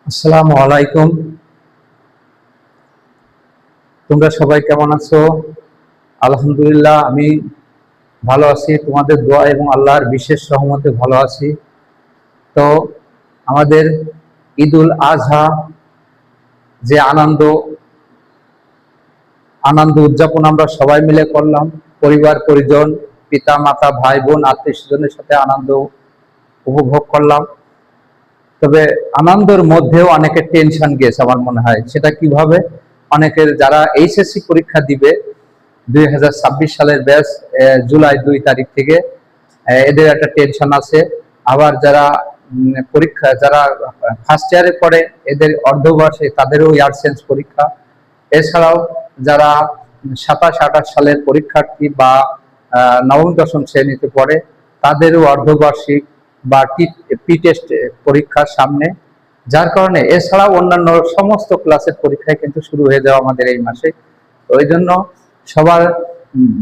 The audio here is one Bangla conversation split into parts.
আসসালামু আলাইকুম। তোমরা সবাই কেমন আছো? আলহামদুলিল্লাহ, আমি ভালো আছি। তোমাদের দোয়া এবং আল্লাহর বিশেষ রহমতে ভালো আছি। তো আমাদের ঈদুল আজহা যে আনন্দ আনন্দ উদযাপন আমরা সবাই মিলে করলাম, পরিবার পরিজন, পিতা মাতা, ভাই বোন, আত্মীয় স্বজনের সাথে আনন্দ উপভোগ করলাম। তবে আনন্দের মধ্যেও অনেকের টেনশন গেছে আমার মনে হয়। সেটা কিভাবে? অনেকের যারা এইচএসসি পরীক্ষা দিবে 2026 সালের ব্যাচ, জুলাই 2 তারিখ থেকে, এদের একটা টেনশন আছে। আবার যারা যারা ফার্স্ট ইয়ারে পড়ে, এদের অর্ধবর্ষে তাদেরও ইয়ার চেঞ্জ পরীক্ষা। এছাড়াও যারা 27-28 সালের পরীক্ষার্থী বা নবম দশম শ্রেণীতে পড়ে, তাদেরও অর্ধবার্ষিক বা পি টেস্ট পরীক্ষার সামনে, যার কারণে এছাড়াও অন্যান্য সমস্ত ক্লাসের পরীক্ষায় কিন্তু শুরু হয়ে যাওয়া আমাদের এই মাসে। ওই জন্য সবার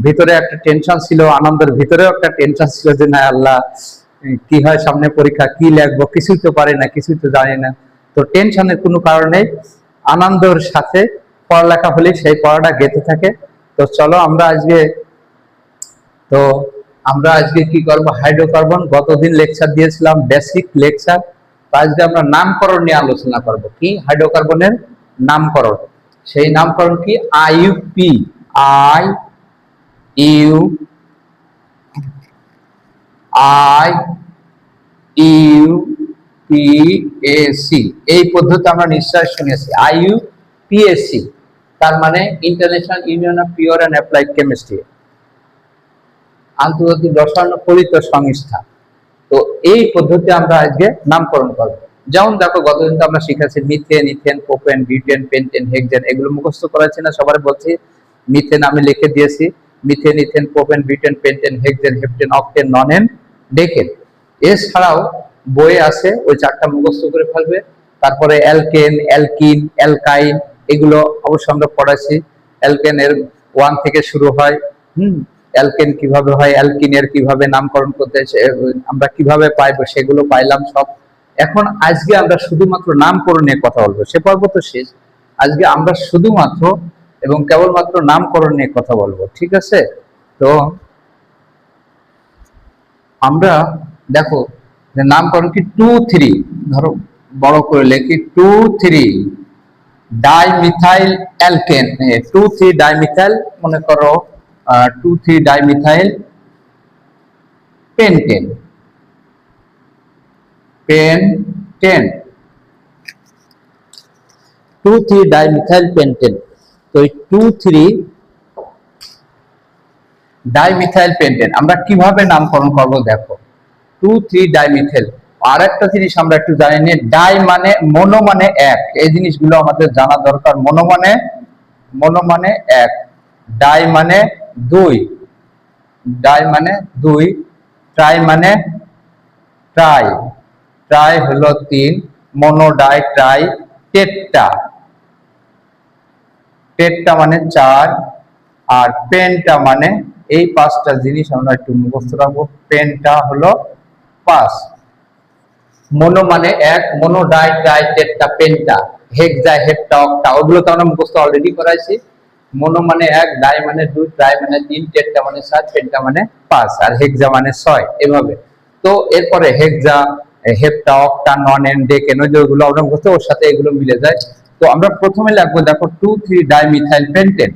ভিতরে একটা টেনশন ছিল, আনন্দের ভিতরেও একটা টেনশন ছিল যে না আল্লাহ, কি হয় সামনে পরীক্ষা, কি লিখবো, কিছুই তো পারি না, কিছুই তো জানি না। তো টেনশনের কোনো কারণে আনন্দের সাথে পড়ালেখা হলে সেই পড়াটা গেঁথে থাকে। তো চলো তো আমরা আজকে কি করবো? হাইড্রোকার্বন, গতদিন লেকচার দিয়েছিলাম বেসিক লেকচার। তো আজকে আমরা নামকরণ নিয়ে আলোচনা করব। কি? হাইড্রোকার্বনের নামকরণ। সেই নামকরণ কি? IUP, I U I U P A C, এই পদ্ধতি আমরা নিশ্চয় শুনেছি। আইইউপিএসসি তার মানে international union of pure and applied chemistry, আন্তর্জাতিক রসায়ন পরিত সংস্থা। তো এই পদ্ধতি আমরা আজকে নামকরণ করব। যেমন দেখো, গতদিন তো আমরা শিখেছি methane, ethane, propane, butane, pentane, hexane, এগুলো মুখস্থ করাচ্ছি না? সবার বলছি মিথেন আমি লিখে দিয়েছি। Methane, ethane, propane, butane, pentane, hexane, heptane, octane, nonane, decane. এছাড়াও বইয়ে আছে, ওই চারটা মুখস্থ করে ফেলবে। তারপরে অ্যালকেন, অ্যালকিন, অ্যালকাইন, এগুলো অবশ্য আমরা পড়াইছি। অ্যালকেন এর 1 থেকে শুরু হয়। অ্যালকেন কিভাবে হয়, অ্যালকিনের কিভাবে নামকরণ করতে, আমরা কিভাবে পাইবো, সেগুলো পাইলাম সব। এখন আজকে আমরা শুধুমাত্র নামকরণ নিয়ে কথা বলবো। সে পর্ব তো শেষ। আজকে আমরা শুধুমাত্র এবং কেবলমাত্র নামকরণ নিয়ে কথা বলবো, ঠিক আছে? তো আমরা দেখো যে নামকরণ কি, 2-3, ধরো বড় করে লেখি 2-3 ডাইমিথাইল অ্যালকেন, 2-3 ডাইমিথাইল, মনে করো 2-3 dimethyl pentane, pentane, 2-3 dimethyl pentane. তো এই 2-3 ডাইমিথাইল পেন্টেন আমরা কিভাবে নামকরণ করব? দেখো, 2-3 ডাইমিথাইল। আর একটা জিনিস আমরা একটু জানি না, ডাই মানে মনো মানে এক, এই জিনিসগুলো আমাদের জানা দরকার। মনো মানে এক, ডাই মানে দুই, ডাই মানে দুই, ট্রাই মানে ট্রাই, ট্রাই হলো 3, মনো, ডাই, ট্রাই, টেট্টা, টেট্টা মানে 4, আর পেন্টা মানে, এই 5টা জিনিস আমরা একটু মুখস্থ রাখবো। পেন্টা হলো 5, মনো মানে এক, মনো, ডাই, ট্রাই, টেট্টা, পেন্টা, হেক্সা, হেপ্টা, অক্টা, ওগুলো তো আমরা মুখস্থ অলরেডি করাইছি। মনো মানে এক, ডাই মানে 2, ট্রাই মানে 3, টেট্টা মানে 7, পেন্টা মানে 5, আর হেক্সা মানে 6, এভাবে। তো এরপরে হেক্সা, হেপ্টা, অক্টা, ননেন, ডেকেন, ওইগুলো আমরা মুখস্থ, ওর সাথে এগুলো মিলে যায়। তো আমরা প্রথমে লিখবো, দেখো 2-3 ডাইমিথাইল পেন্টেন।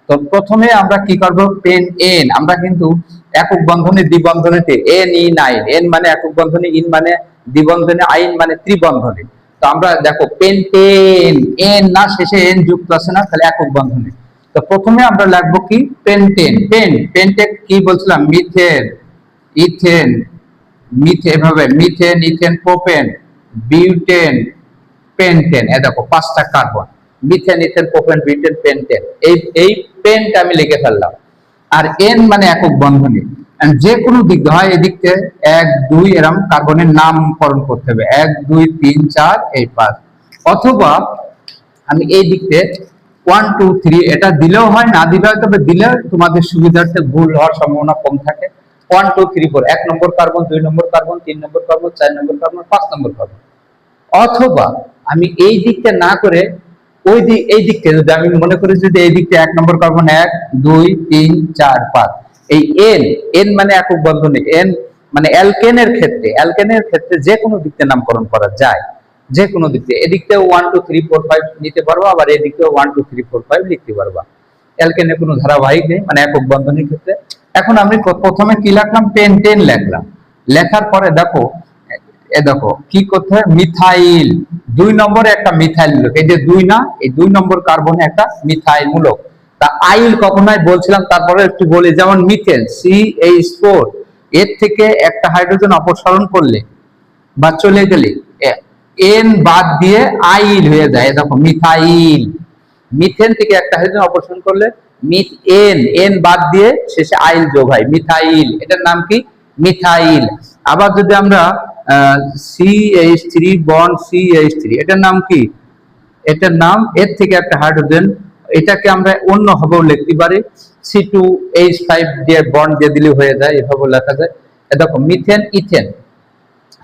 তো প্রথমে আমরা কি করব? পেন এন, আমরা কিন্তু একক বন্ধনে দ্বিবন্ধনেতে এন ই নাইন, এন মানে একক বন্ধনে, ইন মানে দ্বিবন্ধনে, আইন মানে ত্রিবন্ধনে। তো আমরা দেখো পেন্টেন, এন না শেষে এন যুক্ত আছে না, তাহলে একক বন্ধনে। তো প্রথমে আমরা লিখবো কি? পেন্টেন। পেন্টেন কি বলছিলাম? মিথেন, ইথেন, এভাবে methane, ethane, propane, butane, pentane. এ দেখো 5টা carbon, methane, ethane, propane, butane, pentane. এই পেনটা আমি লিখে ফেললাম। আর এন মানে একক বন্ধনী, যে কোনো দিক হয়, এদিক থেকে 1-2 এরকম কার্বনের নামকরণ করতে হবে, 1-2-3-4 এই 5। অথবা আমি এই দিক থেকে 1-2-3 এটা দিলেও হয়, না দিলেও হয়, তবে দিলে তোমাদের সুবিধার্থে ভুল হওয়ার সম্ভাবনা কম থাকে। 1-2-3-4, 1 নম্বর কার্বন, 2 নম্বর কার্বন, 3 নম্বর কার্বন, 4 নম্বর কার্বন, 5 নম্বর কার্বন। অথবা আমি এই দিকটা না করে ওই দিক এই দিকটা যদি আমি মনে করি, যদি এই দিকটা 1 নম্বর কার্বন 1 2 3 4 5, এই এন, এন মানে একক বন্ধনী, এন মানে অ্যালকেনের ক্ষেত্রে যে কোনো দিকতে নামকরণ করা যায়, যে কোনো দিকতে। এদিকতেও 1 2 3 4 5 নিতে পারবো, আবার এদিকতেও 1 2 3 4 5 লিখতে পারবা। অ্যালকেনে কোনো ধারাবাহিক নেই, মানে একক বন্ধনীর ক্ষেত্রে। এখন আমি প্রথমে কি লিখলাম, পেন্টেন লিখলাম। লেখার পরে দেখো, দেখো কি করতে হয়, মিথাইল 2 নম্বরে একটা মিথাইল মূলক, এই যে 2 না, এই 2 নম্বর কার্বনে একটা মিথাইল মূলক। তা আইল কখনোই বলছিলাম, তারপরে একটু বলি, যেমন মিথেন CH4, এর থেকে একটা হাইড্রোজেন অপসারণ করলে বা চলে গেলে এন বাদ দিয়ে আইল হয়ে যায়। দেখো মিথাইল, মিথেন থেকে একটা হাইড্রোজেন অপসারণ করলে মিথেন, এন বাদ দিয়ে শেষে আইল যোগ হয়, মিথাইল। এটার নাম কি, মিথাইল। আবার যদি আমরা CH3 বন্ড CH3, এটার নাম কি, এটার নাম, এর থেকে একটা হাইড্রোজেন, এটাকে আমরা অন্য ভাবেও লিখতে পারি, C2H5 দিয়ে বন্ড দিয়ে দিলে হয়ে যায়, এভাবে লেখা যায়। দেখো মিথেন, ইথেন,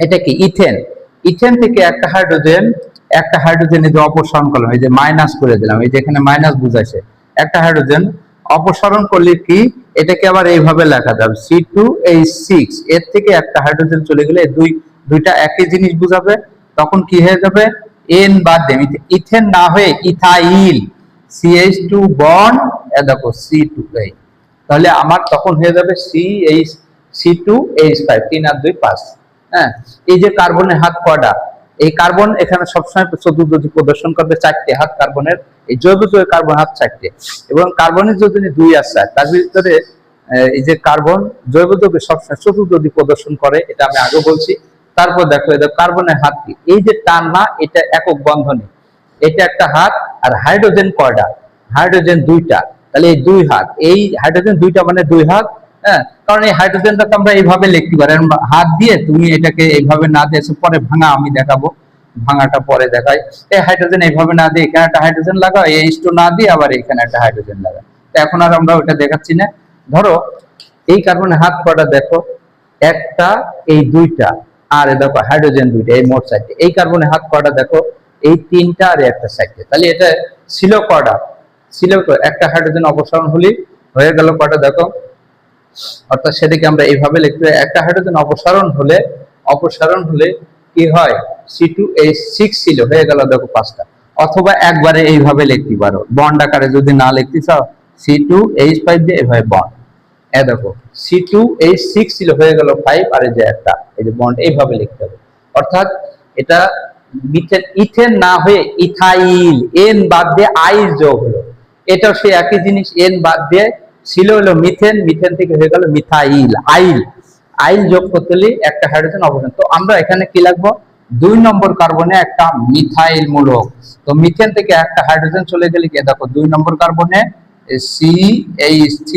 এটা কি ইথেন, ইথেন থেকে একটা হাইড্রোজেন, একটা হাইড্রোজেন এই যে অপসারণ করলাম, এই যে মাইনাস করে দিলাম, এই যে এখানে মাইনাস বুঝাইছে, একটা হাইড্রোজেন অপসারণ করলে কি, এটাকে আবার এইভাবে লেখা যাবে C2H6, এর থেকে একটা হাইড্রোজেন চলে গেলে দুইটা একই জিনিস বুঝাবে, তখন কি হয়ে যাবে, এন বাদ দিয়ে ইথেন না হয়ে ইথাইল, CH2 বন্ড, দেখো C2H, তাহলে আমার তখন হয়ে যাবে C2H5, 3 আর 2 5। হ্যাঁ, এই যে কার্বনের হাত কয়টা, এই কার্বন এখানে সবসময় চতুর্দশী প্রদর্শন করবে, 4টে হাত কার্বনের, এই জৈব যৌগের কার্বন হাত 4টে, এবং কার্বনের যদি 2 আছে, তার ভিতরে এই যে কার্বন জৈব যৌগে সবসময় চতুর্দশী প্রদর্শন করে, এটা আমি আগে বলছি। তারপর দেখো, এটা কার্বনের হাত কি, এই যে টান না, এটা একক বন্ধনী, এটা একটা হাত। আর হাইড্রোজেন কয়টা, হাইড্রোজেন 2টা, তাহলে এই 2 হাত, এই হাইড্রোজেন 2টা মানে 2 হাত। হ্যাঁ, কারণ এই হাইড্রোজেনটা তো আমরা এইভাবে লিখতে পারি, হাত দিয়ে, তুমি এটাকে এইভাবে না দিয়ে, পরে ভাঙা আমি দেখাবো, ভাঙাটা পরে দেখাই। এই হাইড্রোজেন এইভাবে না দিয়ে এখানে একটা হাইড্রোজেন লাগাও, H2 না দিয়ে আবার এখানে একটা হাইড্রোজেন লাগাও। এখন আর আমরা ওটা দেখাচ্ছি না। ধরো এই কার্বনের হাত কয়টা দেখো, একটা, এই 2টা, আর দেখো হাইড্রোজেন 2টা, এই মোট 4টে। এই কার্বনের হাত কয়টা দেখো, এই 3টা আর একটা 4টে। তাহলে এটা ছিল কয়টা, ছিল একটা হাইড্রোজেন অপসারণ হলে হয়ে গেল কয়টা দেখো, অর্থাৎ সেটাকে আমরা এইভাবে লিখতে পারি, একটা হাইড্রোজেন অপসারণ হলে কি হয়, C2H6 ছিল, হয়ে গেল দেখো 5টা। অথবা একবারে এইভাবে লিখতে পারো, বন্ড আকারে যদি না লিখতে চাও, C2H5 দিয়ে এইভাবে বন্ড, দেখো C2H6 ছিল, হয়ে গেল 5, আর এই যে একটা, এই যে বন্ড, এইভাবে লিখতে হবে। অর্থাৎ এটা মিথেন, ইথেন না হয়ে ইথাইল, এন বাদ দিয়ে আইল যোগ হলো, এটাও সেই একই জিনিস, এন বাদ দিয়ে ছিল হলো মিথেন, মিথেন থেকে হয়ে গেল মিথাইল, আইল, আইল যোগ করতে হলে একটা হাইড্রোজেন অপসারণ। তো আমরা এখানে কি লিখবো, 2 নম্বর কার্বনে একটা মিথাইল মূলক। তো মিথেন থেকে একটা হাইড্রোজেন চলে গেলে কি, দেখো 2 নম্বর কার্বনে CH3,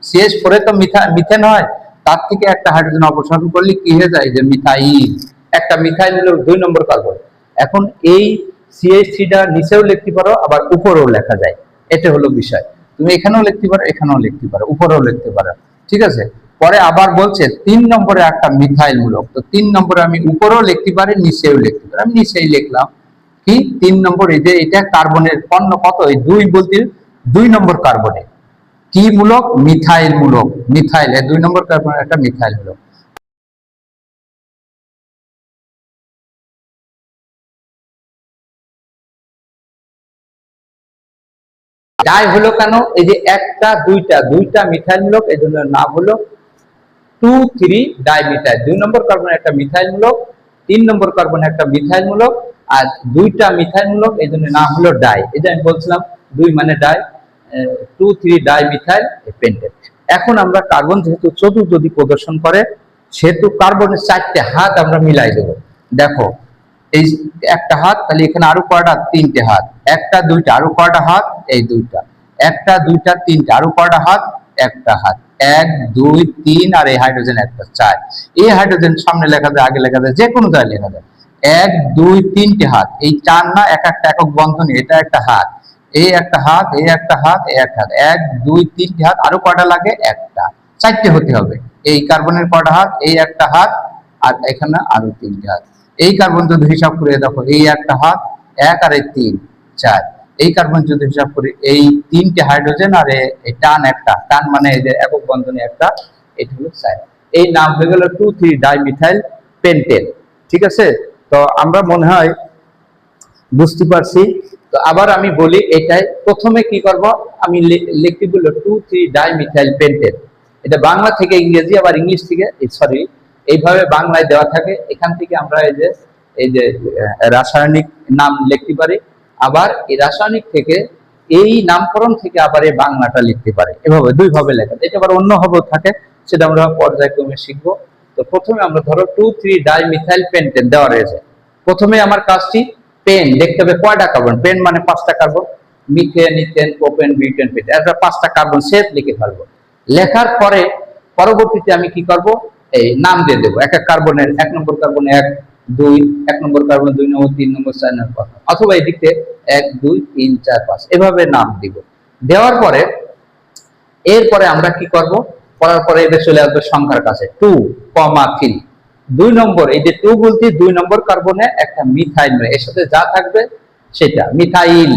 CH4 তো মিথেন হয়, তার থেকে একটা হাইড্রোজেন অপসারণ করলে কি হয়ে যায়, যে মিথাইল, একটা মিথাইল মূলক 2 নম্বর কার্বন। এখন এই CH3টা নিচেও লিখতে পারো, আবার উপরেও লেখা যায়, এটা হলো বিষয়। তুমি এখানেও লিখতে পারো, এখানেও লিখতে পারো, উপরেও লিখতে পারো, ঠিক আছে। পরে আবার বলছে 3 নম্বরে একটা মিথাইল মূলক, তো 3 নম্বরে আমি উপরেও লিখতে পারি, নিচেও লিখতে পারি, আমি নিচেই লিখলাম কি, 3 নম্বর, এই যে এটা কার্বনের পণ্য কত, এই 2 বলতে 2 নম্বর কার্বনে কি মূলক, মিথাইল মূলক, মিথাইল, 2 নম্বর কার্বনের একটা মিথাইল মূলক। ডাই হলো কেন, এই যে একটা, দুইটা মিথাইল মূলক, এই জন্য নাম হলো 2,3 ডাইমিথাইল। 2 নম্বর কার্বনে একটা মিথাইল মূলক, 3 নম্বর কার্বনে একটা মিথাইল মূলক, আর 2টা মিথাইল মূলক, এই জন্য নাম হলো ডাই। এই যে আমি বলছিলাম 2 মানে ডাই, 2,3 ডাইমিথাইল পেন্টেট। এখন আমরা কার্বন যেহেতু চতুর্দশী প্রদর্শন করে, সেহেতু কার্বনের 4টে হাত আমরা মিলাই দেবো। দেখো এই একটা হাত, তাহলে এখানে আরো কয়টা, 3টে হাত, একটা, দুইটা, আরো কয়টা হাত, এই 2টা, একটা, দুইটা, 3টে, আরো কয়টা হাত, একটা হাত, 1 2 3, আর এই হাইড্রোজেন একটা 4। এই হাইড্রোজেন সামনে লেখা যায়, আগে লেখা যায়, যে কোনো জায়গায় লেখা যায়, 1 2 3টে হাত, এই 4 না, এক একটা একক বন্ধনী, এটা একটা হাত, এই একটা হাত, এই একটা হাত, এই একটা হাত, 1 2 3টে হাত, আরো কয়টা লাগে, একটা, 4টে হতে হবে। এই কার্বনের কয়টা হাত, এই একটা হাত, আর এখানে আরো 3টে হাত। এই কার্বন যদি হিসাব করে দেখো, এই একটা হাত, 1 আর 3 4, এই কার্বন যদি হিসাব করি এই 3টে হাইড্রোজেন আর এই টান একটা, টান মানে এই যে একক বন্ধনী একটা, এটা হলো 4। এই নাম হয়ে গেল 2,3 ডাইমিথাইল পেন্টেন। ঠিক আছে, তো আমরা মনে হয় বুঝতে পারছি। তো আবার আমি বলি, এটাই প্রথমে কি করব, আমি লিখতে বললো 2,3 ডাইমিথাইল পেন্টেন। এটা বাংলা থেকে ইংরেজি, আবার ইংলিশ থেকে সরি এইভাবে বাংলায় দেওয়া থাকে। এখান থেকে আমরা এই যে রাসায়নিক নাম লিখতে পারি, আবার এই রাসায়নিক থেকে এই নামকরণ থেকে আবার এই বাংলাটা লিখতে পারি। এভাবে দুইভাবে লেখা, এটা আবার অন্যভাবেও থাকে, সেটা আমরা পর্যায়ক্রমে শিখবো। তো প্রথমে আমরা ধরো 2,3 ডাইমিথাইল পেন্টেন দেওয়া রয়েছে। প্রথমে আমার কাজটি পেন দেখতে হবে কয়টা কার্বন, পেন মানে 5টা carbon, methane, ethane, propane, butane, pentane, এটা 5টা কার্বন সেট লিখে ফেলবো। লেখার পরে পরবর্তীতে আমি কি করব, এই নাম দিয়ে দেবো এক এক কার্বনের। 1 নম্বর কার্বন 1 2, 1 নম্বর কার্বন 2 নম্বর 3 নম্বর 4 নম্বর, অথবা এদিকে 1 2 3 4 5 এভাবে নাম দিব। দেওয়ার পরে এরপরে আমরা কি করব, করার পরে এদের চলে আসবে সংখ্যার কাছে 2, 3। 2 নম্বর, এই যে 2 বলতে 2 নম্বর কার্বনে একটা মিথাইল, এর সাথে যা থাকবে সেটা মিথাইল।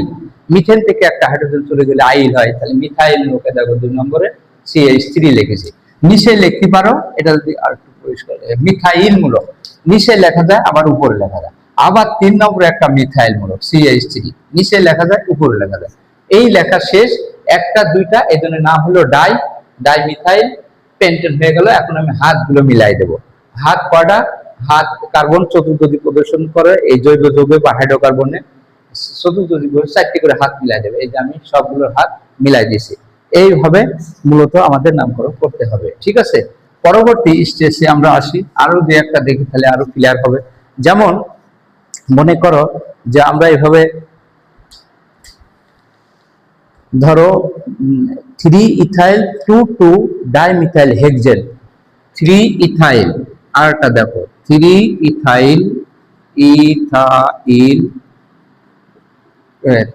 মিথেন থেকে একটা হাইড্রোজেন চলে গেলে আইল হয়, তাহলে মিথাইল লোকে দেখো 2 নম্বরে CH3 লিখেছি। নিচে লিখতে পারো, এটা যদি আর একটু পরিষ্কার, মিথাইল মূলক নিচে লেখা যায়, আবার উপরে লেখা যায়। আবার 3 নম্বরে একটা মিথাইল মূলক CH3 নিচে লেখা যায়, উপরে লেখা যায়। এই লেখা শেষ, একটা দুইটা, এই জন্য নাম হলো ডাইমিথাইল পেন্টেন হয়ে গেল। এখন আমি হাতগুলো মিলাই দেবো। হাত কয়টা, হাত কার্বন চতুর্থ প্রদর্শন করে এই জৈব যৌগে বা হাইড্রোকার্বনে চতুর্থ 4টি করে হাত মিলাই দেবে। এই যে আমি সবগুলোর হাত মিলাই দিয়েছি। এইভাবে মূলত আমাদের নামকরণ করতে হবে। ঠিক আছে, পরবর্তী স্টেজে আমরা আসি, আরো দুই একটা দেখি, তাহলে আরো ক্লিয়ার হবে। যেমন মনে করো যে আমরা এভাবে ধরো 3 ইথাইল 2,2 ডাইমিথাইল হেক্সেন, 3 ইথাইল, আরটা দেখো 3 ethyl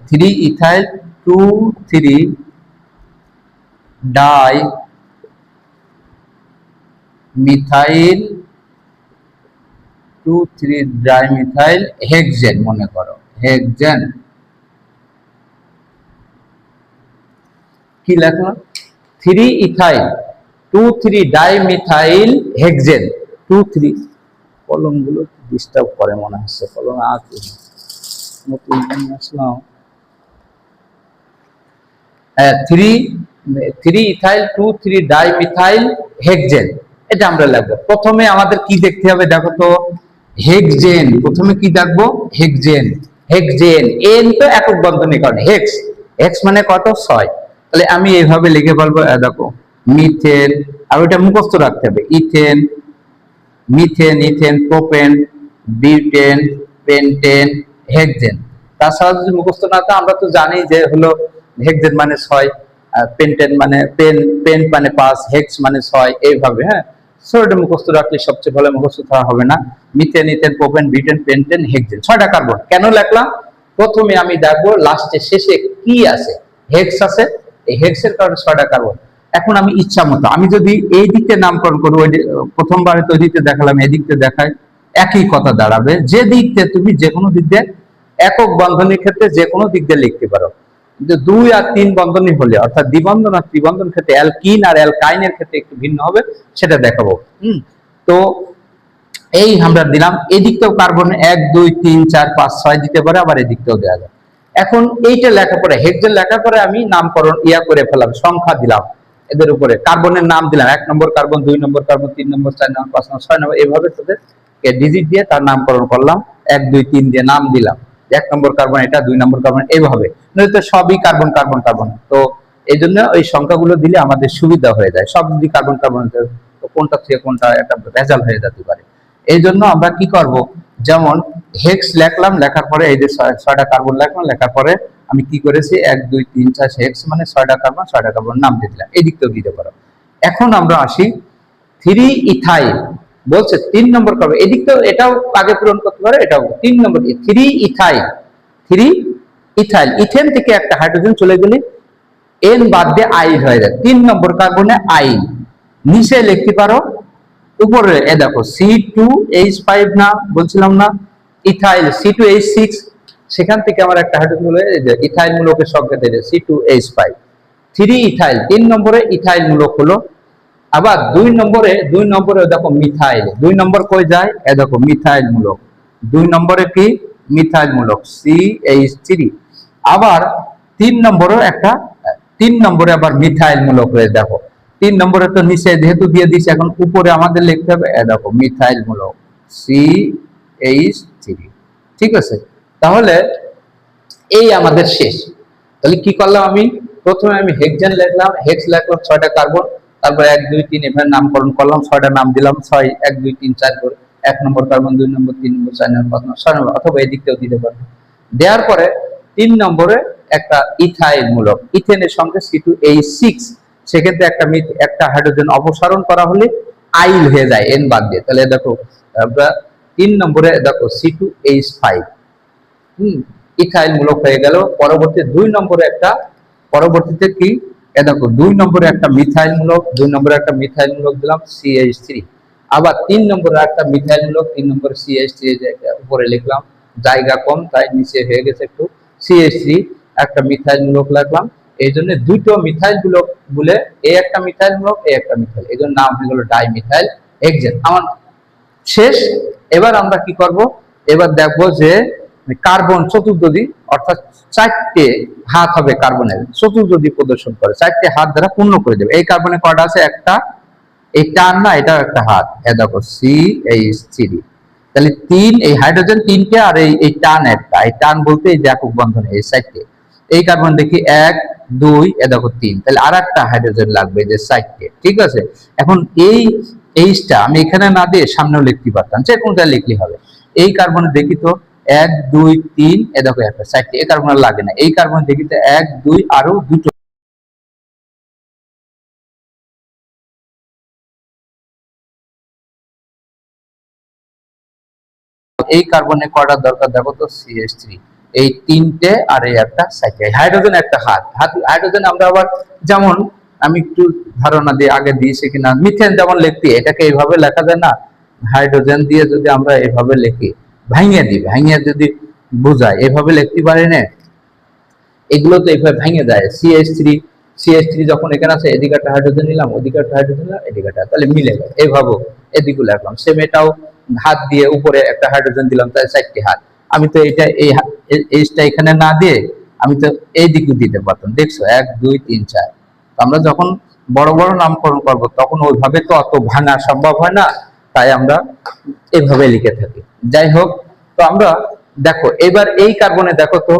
3 ethyl 2,3 dimethyl 2,3 dimethyl hexane, মনে করো হেক্সেন। কি লেখা, 3 ইথাইল 2,3 ডাইমিথাইল হেক্সেন 2,3। কলমগুলো ডিস্টার্ব করে মনে হচ্ছে, কলম নতুন আসলাম। 3 ইথাইল 2,3 ডাইমিথাইল হেক্সেন, এটা আমরা লিখবো। প্রথমে আমাদের কি দেখতে হবে দেখো তো, হেক্সেন। প্রথমে কি দেখবো, হেক্সেন। এন তো একক বন্ধনী, কারণ হেক্স মানে কত, 6। তাহলে আমি এইভাবে লিখে বলবো, দেখো মিথেন, আর ওইটা মুখস্থ রাখতে হবে, methane, propane, butane, pentane, hexane. তাছাড়া যদি মুখস্থ না থাকে, আমরা তো জানি যে হলো হেক্সেন মানে 6, পেন্টেন মানে পেন মানে 5, হেক্স মানে 6, এইভাবে। হ্যাঁ, সো এটা মুখস্থ রাখলে সবচেয়ে ভালো, মুখস্থ থাকা হবে না। Methane, propane, butane, pentane, hexane, 6টা কার্বন। কেন লিখলাম, প্রথমে আমি দেখবো লাস্টে শেষে কি আছে, হেক্স আছে, এই হেক্সের কারণে 6টা কার্বন। এখন আমি ইচ্ছা মতো, আমি যদি এই দিকতে নামকরণ করি, ওই প্রথমবারে তো দিকতে দেখালাম, এই দিকতে দেখাই, একই কথা দাঁড়াবে। যে দিকতে তুমি যে কোনো দিক দিয়ে, একক বন্ধনীর ক্ষেত্রে যে কোনো দিক দিয়ে লিখতে পারো। কিন্তু 2 আর 3 বন্ধনী হলে, অর্থাৎ দ্বিবন্ধন আর ত্রিবন্ধন ক্ষেত্রে, অ্যালকিন আর অ্যালকাইনের ক্ষেত্রে একটু ভিন্ন হবে, সেটা দেখাবো। তো এই আমরা দিলাম, এদিকতেও কার্বন 1 2 3 4 5 6 দিতে পারে, আবার এদিকতেও দেওয়া যায়। এখন এইটা লেখার পরে, হেক্সেন লেখার পরে আমি নামকরণ করে ফেলাম, সংখ্যা দিলাম এদের উপরে, কার্বনের নাম দিলাম, 1 নম্বর কার্বন, 2 নম্বর কার্বন, 3 নম্বর, 4 নম্বর, 5 নম্বর, 6 নম্বর, এইভাবে তাদের ডিজিট দিয়ে তার নামকরণ করলাম। 1 2 3 দিয়ে নাম দিলাম, 1 নম্বর কার্বন এটা, 2 নম্বর কার্বন, এইভাবে। নয়তো সবই কার্বন কার্বন কার্বন, তো এই জন্য ওই সংখ্যাগুলো দিলে আমাদের সুবিধা হয়ে যায়। সব যদি কার্বন কার্বন, তো কোনটা থেকে কোনটা একটা ভেজাল হয়ে যেতে পারে। এই জন্য আমরা কি করব, যেমন হেক্স লেখলাম, লেখার পরে এই যে 6টা কার্বন লেখলাম, লেখার পরে আমি কি করেছি, 1 2 3 4 হেক্স মানে 6টা কার্বন, 6টা কার্বন নাম দিয়ে দিলাম, এই দিকটাও দিতে পারো। এখন আমরা আসি 3 ইথাইল, বলছে 3 নম্বর কার্বন, এই দিকটাও এটাও আগে পূরণ করতে পারো, এটাও 3 নম্বর। 3 ইথাইল, ইথেন থেকে একটা হাইড্রোজেন চলে গেলে এন বাদ দিয়ে আইল হয়ে যায়, 3 নম্বর কার্বনে আইল। নিচে লিখতে পারো, উপরে দেখো C2H5 না বলছিলাম না, ইথাইল C2H6, সেখান থেকে আমার একটা হাইড্রোজেন হলো এই যে ইথাইল মূলকের সংকেত দিলে C2H5 3 ইথাইল 3 নম্বরে ইথাইল মূলক হলো। আবার 2 নম্বরে দেখো মিথাইল, 2 নম্বর কই যায়, এ দেখো মিথাইল মূলক, 2 নম্বরে কি মিথাইল মূলক CH3। আবার 3 নম্বরে আবার মিথাইল মূলক হয়ে দেখো 3 নম্বরে তো নিচে যেহেতু দিয়ে দিছে, এখন উপরে আমাদের লিখতে হবে এ দেখো মিথাইল মূলক CH3। ঠিক আছে, তাহলে এই আমাদের শেষ। তাহলে কি করলাম, আমি প্রথমে আমি হেক্সেন লিখলাম, হেক্স লিখলাম 6টা কার্বন, তারপর 1 2 3 এভাবে নামকরণ করলাম, 6টা নাম দিলাম 6 1 2 3 4 করে 1 নম্বর কার্বন, 2 নম্বর, 3 নম্বর, 4 নম্বর, 5 নম্বর, 6 নম্বর, অথবা এদিকটাও দিতে পারবো। দেওয়ার পরে 3 নম্বরে একটা ইথাইল মূলক, ইথেনের সঙ্গে C2H6, সেক্ষেত্রে একটা হাইড্রোজেন অপসারণ করা হলে আইল হয়ে যায় N বাদ দিয়ে। তাহলে দেখো আমরা 3 নম্বরে দেখো C2H5 ইথাইল মূলক হয়ে গেল। পরবর্তীতে কি দেখো 2 নম্বরে একটা মিথাইল মূলক, 2 নম্বরে একটা মিথাইল মূলক দিলাম CH3। আবার 3 নম্বরে একটা মিথাইল মূলক, 3 নম্বরে CH3 উপরে লিখলাম, জায়গা কম তাই নিচে হয়ে গেছে একটু, CH3 একটা মিথাইল মূলক লিখলাম। এই জন্য দুটো মিথাইল মূলক বলে এই একটা মিথাইল মূলক, এই একটা মিথাইল, এই জন্য নাম হয়ে গেল ডাইমিথাইল হেক্সেন। আমার শেষ। এবার আমরা কি করব, এবার দেখবো যে কার্বন চতুর্দী, অর্থাৎ 4টে হাত হবে কার্বনের, চতুর্দী প্রদর্শন করে 4টে হাত দ্বারা পূর্ণ করে দেবে। এই কার্বনে কয়টা আছে, একটা, এই টান না, এটা একটা হাত, এ দেখো CH3। তাহলে 3, এই হাইড্রোজেন 3টে আর এই টান একটা, এই টান বলতে এই যে একক বন্ধনে এই 4টে। এই কার্বন দেখি 1 2, এ দেখো 3, তাহলে আর একটা হাইড্রোজেন লাগবে যে 4টে। ঠিক আছে, এখন এই এইচটা আমি এখানে না দিয়ে সামনেও লিখতে পারতাম, যে কোনটা লিখলে হবে। এই কার্বনে দেখি তো 1 2 3, এ দেখো একটা 4টে, এই কার্বন লাগে না। এই কার্বনে দেখি তো 1 2 আরো দুটো, এই কার্বনে কয়টা দরকার দেখো তো CH3, এই 3টে আর এই একটা 4টে, হাইড্রোজেন একটা হাত। হাইড্রোজেন আমরা আবার যেমন, আমি একটু ধারণা দিয়ে আগে দিয়েছি কিনা, মিথেন যেমন লিখতে এটাকে এইভাবে লেখা যায় না, হাইড্রোজেন দিয়ে যদি আমরা এইভাবে লিখি, ভাঙিয়ে যদি বোঝাই, এইভাবে লিখতে পারি না, এগুলো তো এইভাবে ভেঙে যায়। CH3 যখন এখানে আছে, এদিকে একটা হাইড্রোজেন নিলাম, ওদিকে একটা হাইড্রোজেন নিলাম, এদিকে একটা, তাহলে মিলে গেল। এইভাবে এদিকে লিখলাম, সেম এটাও হাত দিয়ে উপরে একটা হাইড্রোজেন দিলাম, তাই 4টে হাত। আমি তো এটা এই এইচটা এখানে না দিয়ে আমি তো এই দিকে দিতে পারতাম, দেখছো 1 2 3 4। আমরা যখন বড় বড় নামকরণ করব তখন ওইভাবে তো অত ভাঙা সম্ভব হয় না, তাই আমরা এভাবে লিখে থাকি। যাই হোক, তো আমরা দেখো এবার এই কার্বনে দেখো তো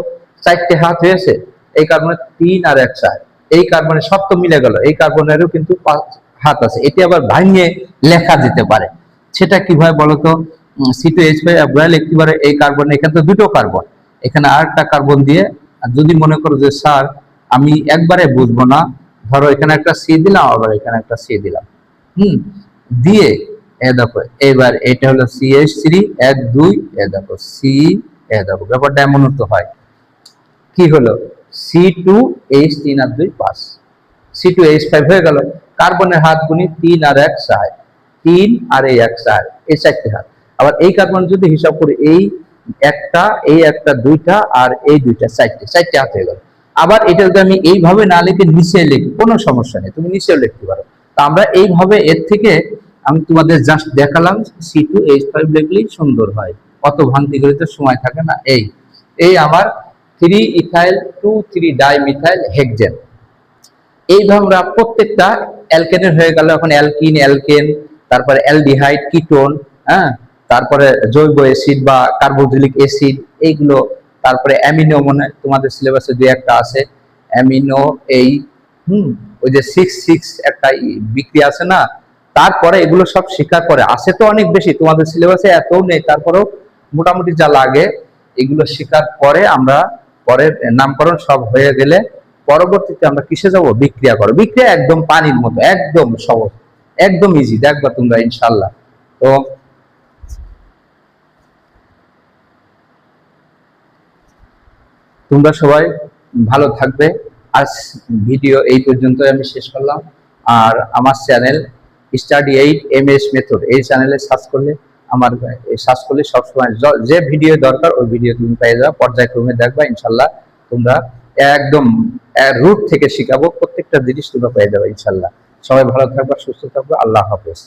4টে হাত হয়েছে, এই কার্বনে 3 আর 1 4, এই কার্বনে সব তো মিলে গেল, এই কার্বনেরও কিন্তু 5 হাত আছে। এটি আবার ভাঙিয়ে লেখা যেতে পারে, সেটা কিভাবে বলতো, C2H5 আপনারা লিখতে পারে এই কার্বন, এখানে তো দুটো কার্বন, এখানে আরেকটা কার্বন দিয়ে, আর যদি মনে করো যে স্যার আমি একবারে বুঝবো না, ধরো এখানে একটা C দিলাম, আবার এখানে একটা C দিলাম, দিয়ে এ দেখো এবার এটা হলো CH3 1 2, এ দেখো C, এ দেখো ব্যাপারটা এমন তো হয়, কি হলো C2H3 আর 2 5, C2H5 হয়ে গেল। কার্বনের হাত গুনি 3 আর 1 4, 3 আর এই 1 4, এই 4টে হাত। আবার এই কার্বন যদি হিসাব করি, এই একটা, দুইটা আর এই দুইটা, 4টে হাত হয়ে গেল। আবার এটা যদি আমি এইভাবে না লিখে নিচে লিখি, কোনো সমস্যা নেই, তুমি নিচেও লিখতে পারো। তা আমরা এইভাবে এর থেকে আমি তোমাদের জাস্ট দেখালাম, C2H5 লিখলেই সুন্দর হয়, অত ভাঙতে গেলে তো সময় থাকে না। এই আমার 3 ইথাইল 2 3 ডাইমিথাইল হেক্সেন। এইভাবে আমরা প্রত্যেকটা অ্যালকেনের হয়ে গেল। এখন অ্যালকিন, অ্যালকেন, তারপরে অ্যালডিহাইড, কিটোন, হ্যাঁ, তারপরে জৈব অ্যাসিড বা কার্বোক্সিলিক অ্যাসিড, এইগুলো, তারপরে অ্যামিনো, মনে তোমাদের সিলেবাসে দুই একটা আছে অ্যামিনো, এই ওই যে 6 একটা বিক্রিয়া আছে না, তারপরে এগুলো সব স্বীকার করে, আছে তো অনেক বেশি, তোমাদের সিলেবাসে এতও নেই, তারপরেও মোটামুটি যা লাগে এগুলো স্বীকার করে। আমরা পরে নামকরণ সব হয়ে গেলে পরবর্তীতে আমরা কিসে যাব, বিক্রিয়া করো। বিক্রিয়া একদম পানির মতো, একদম সহজ, একদম ইজি, দেখবা তোমরা ইনশাল্লাহ। তো তোমরা সবাই ভালো থাকবে। আজ ভিডিও এই পর্যন্ত আমি শেষ করলাম। আর আমার চ্যানেল স্টাডি 8 MS মেথড, এই চ্যানেলে সার্চ করলে আমার এই সার্চ করলে সবসময় যে ভিডিও দরকার ওই ভিডিও তুমি পেয়ে যাবে, পর্যায়ক্রমে দেখবা, ইনশাল্লাহ তোমরা একদম রুট থেকে শিখাবো, প্রত্যেকটা জিনিস তোমরা পেয়ে যাবে ইনশাল্লাহ। সবাই ভালো থাকবা, সুস্থ থাকবা, আল্লাহ হাফেজ।